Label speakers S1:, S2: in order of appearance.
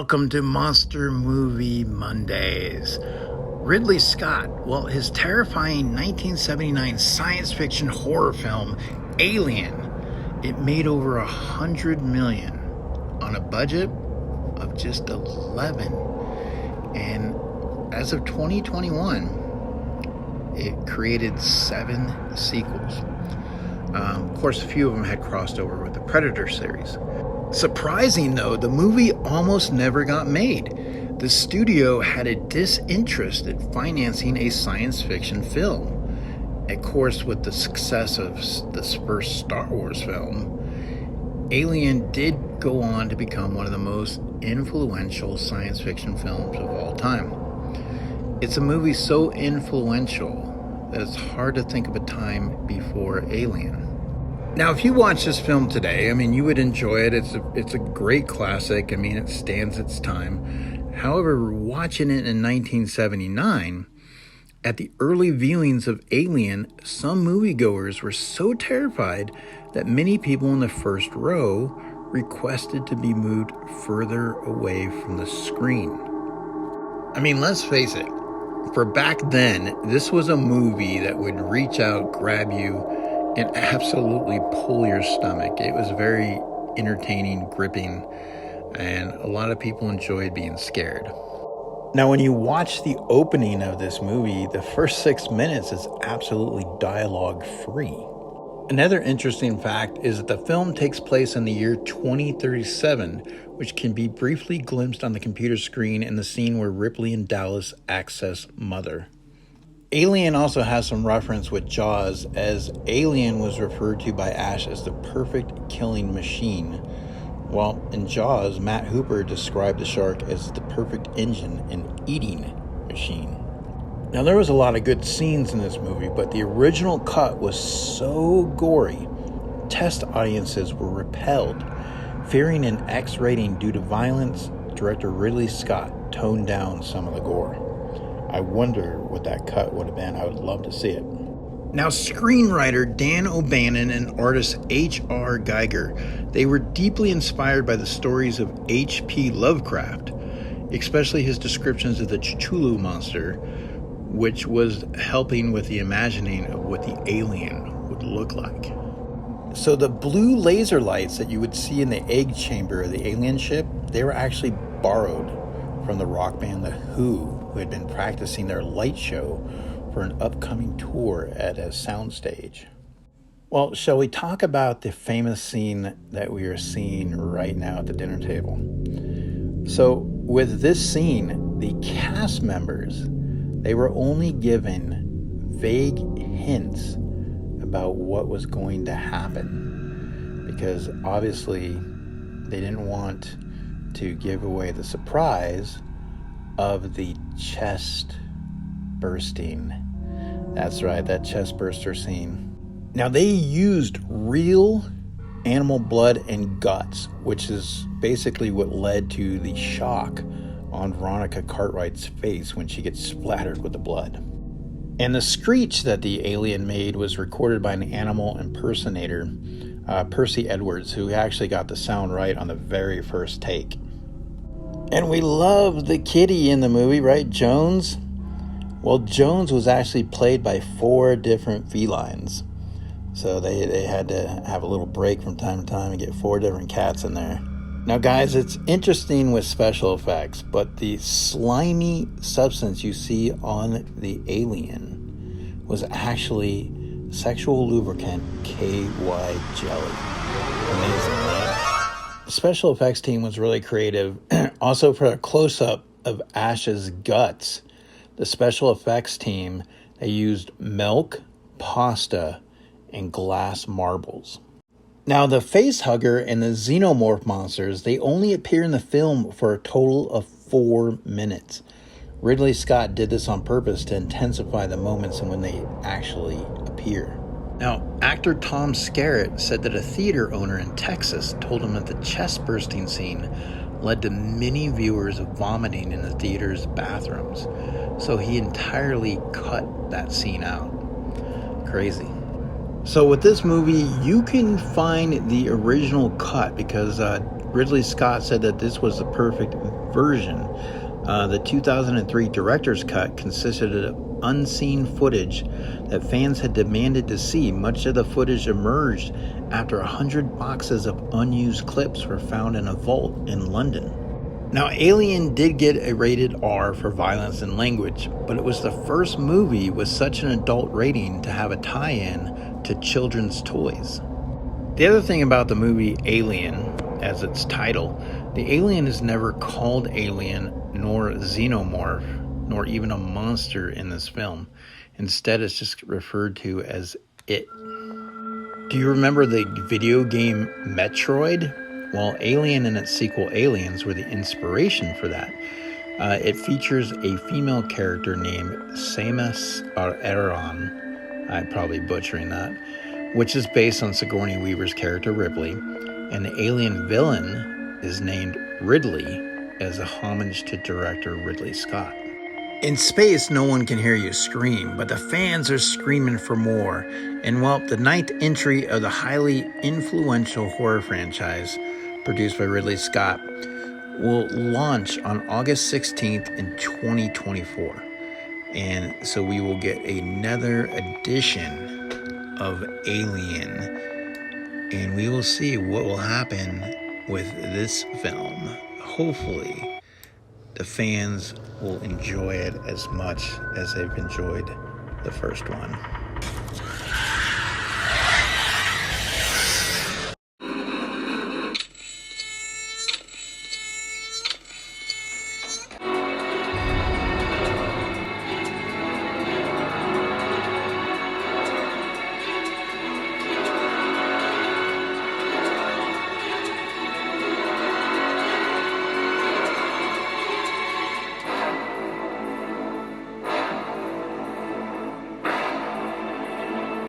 S1: Welcome to Monster Movie Mondays. Ridley Scott, well, his terrifying 1979 science fiction horror film, Alien, it made over $100 million on a budget of just 11. And as of 2021, it created 7 sequels. Of course, a few of them had crossed over with the Predator series. Surprising though, the movie almost never got made. The studio had a disinterest in financing a science fiction film. Of course, with the success of this first Star Wars film, Alien did go on to become one of the most influential science fiction films of all time. It's a movie so influential that it's hard to think of a time before Alien. Now, if you watch this film today, you would enjoy it. It's a great classic. It stands its time. However, watching it in 1979, at the early viewings of Alien, some moviegoers were so terrified that many people in the first row requested to be moved further away from the screen. Let's face it. For back then, this was a movie that would reach out, grab you, and absolutely pull your stomach. It was very entertaining, gripping, and a lot of people enjoyed being scared. Now, when you watch the opening of this movie, the first 6 minutes is absolutely dialogue-free. Another interesting fact is that the film takes place in the year 2037, which can be briefly glimpsed on the computer screen in the scene where Ripley and Dallas access Mother. Alien also has some reference with Jaws, as Alien was referred to by Ash as the perfect killing machine, while in Jaws, Matt Hooper described the shark as the perfect engine and eating machine. Now, there was a lot of good scenes in this movie, but the original cut was so gory, test audiences were repelled. Fearing an X rating due to violence, director Ridley Scott toned down some of the gore. I wonder what that cut would have been. I would love to see it. Now, screenwriter Dan O'Bannon and artist H.R. Geiger, they were deeply inspired by the stories of H.P. Lovecraft, especially his descriptions of the Cthulhu monster, which was helping with the imagining of what the alien would look like. So the blue laser lights that you would see in the egg chamber of the alien ship, they were actually borrowed from the rock band The Who had been practicing their light show for an upcoming tour at a soundstage. Well, shall we talk about the famous scene that we are seeing right now at the dinner table? So with this scene, the cast members, they were only given vague hints about what was going to happen, because obviously they didn't want to give away the surprise of the chest bursting. That's right, that chest burster scene. Now, they used real animal blood and guts, which is basically what led to the shock on Veronica Cartwright's face when she gets splattered with the blood. And the screech that the alien made was recorded by an animal impersonator, Percy Edwards, who actually got the sound right on the very first take. And we love the kitty in the movie, right? Jones? Well, Jones was actually played by 4 different felines. So they had to have a little break from time to time and get 4 different cats in there. Now, guys, it's interesting with special effects, but the slimy substance you see on the alien was actually sexual lubricant KY jelly. Amazing, right? The special effects team was really creative. Also, for a close-up of Ash's guts, the special effects team, they used milk, pasta, and glass marbles. Now, the facehugger and the xenomorph monsters, they only appear in the film for a total of 4 minutes. Ridley Scott did this on purpose to intensify the moments when they actually appear. Now, actor Tom Skerritt said that a theater owner in Texas told him that the chest-bursting scene led to many viewers vomiting in the theater's bathrooms, so he entirely cut that scene out. Crazy. So with this movie, you can find the original cut because Ridley Scott said that this was the perfect version. The 2003 director's cut consisted of unseen footage that fans had demanded to see. Much of the footage emerged after 100 boxes of unused clips were found in a vault in London. Now, Alien did get a rated R for violence and language, but it was the first movie with such an adult rating to have a tie-in to children's toys. The other thing about the movie Alien, as its title, the alien is never called alien nor xenomorph, nor even a monster in this film. Instead, it's just referred to as it. Do you remember the video game Metroid? Well, Alien and its sequel Aliens were the inspiration for that. It features a female character named Samus Aran, I'm probably butchering that, which is based on Sigourney Weaver's character Ripley, and the alien villain is named Ridley as a homage to director Ridley Scott. In space, no one can hear you scream, but the fans are screaming for more. And well, the 9th entry of the highly influential horror franchise, produced by Ridley Scott, will launch on August 16th in 2024. And so we will get another edition of Alien, and we will see what will happen with this film. Hopefully, the fans will enjoy it as much as they've enjoyed the first one.